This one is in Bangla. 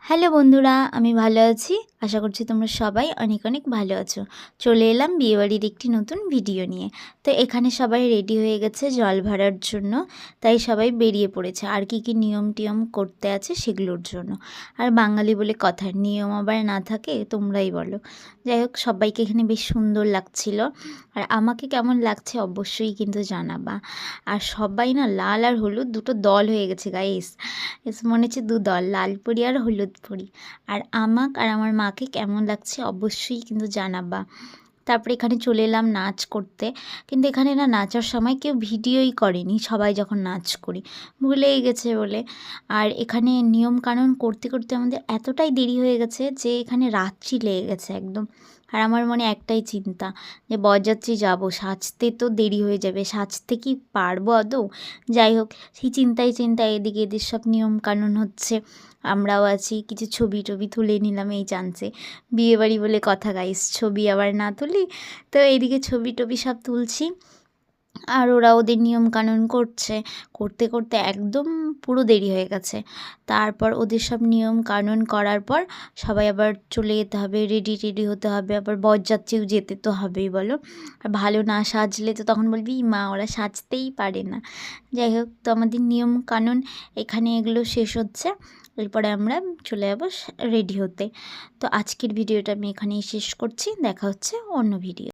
হ্যালো বন্ধুরা, আমি ভালো আছি। আশা করছি তোমরা সবাই অনেক অনেক ভালো আছো। চলে এলাম বিয়েবাড়ির একটি নতুন ভিডিও নিয়ে। তো এখানে সবাই রেডি হয়ে গেছে জল ভরার জন্য, তাই সবাই বেরিয়ে পড়েছে আর কি কি নিয়ম টিয়ম করতে আছে সেগুলোর জন্য। আর বাঙালি বলে কথা, নিয়ম আবার না থাকে তোমরাই বলো। যাই হোক, সবাইকে এখানে বেশ সুন্দর লাগছিল। আর আমাকে কেমন লাগছে অবশ্যই কিন্তু জানাবা। আর সবাই না লাল আর হলুদ দুটো দল হয়ে গেছে গাইস। মনে হচ্ছে দু দল, লাল পরি আর হলুদ পরি। আর আমাকে আর আমার মাকে কেমন লাগছে অবশ্যই কিন্তু জানাবা। তারপরে এখানে চলে এলাম নাচ করতে, কিন্তু এখানে না নাচার সময় কেউ ভিডিওই করেনি, সবাই যখন নাচ করি ভুলেই গেছে বলে। আর এখানে নিয়মকানুন করতে করতে আমাদের এতটাই দেরি হয়ে গেছে যে এখানে রাত্রি লেগে গেছে একদম। আর আমার মনে একটাই চিন্তা যে বরযাত্রী যাব, সাজতে তো দেরি হয়ে যাবে, সাজতে কি পারবো আদৌ। যাই হোক, সেই চিন্তায় এদিকে এদের সব নিয়মকানুন হচ্ছে, আমরাও আছি, কিছু ছবি টবি তুলে নিলাম এই চান্সে। বিয়েবাড়ি বলে কথা গাইস, ছবি আবার না তুলি। তো এইদিকে ছবি টবি সব তুলছি, আর ওরা ওদের নিয়মকানুন করতে করতে একদম পুরো দেরি হয়ে গেছে। তারপর ওদের সব নিয়মকানুন করার পর সবাই আবার চলে যেতে হবে, রেডি হতে হবে, আবার বরযাত্রীও যেতে তো হবেই বলো। আর ভালো না সাজলে তো তখন বলবি মা ওরা সাজতেই পারে না। যাই হোক, তো আমাদের নিয়মকানুন এখানে এগুলো শেষ হচ্ছে, এরপরে আমরা চলে যাবো রেডি হতে। তো আজকের ভিডিওটা আমি এখানেই শেষ করছি, দেখা হচ্ছে অন্য ভিডিও।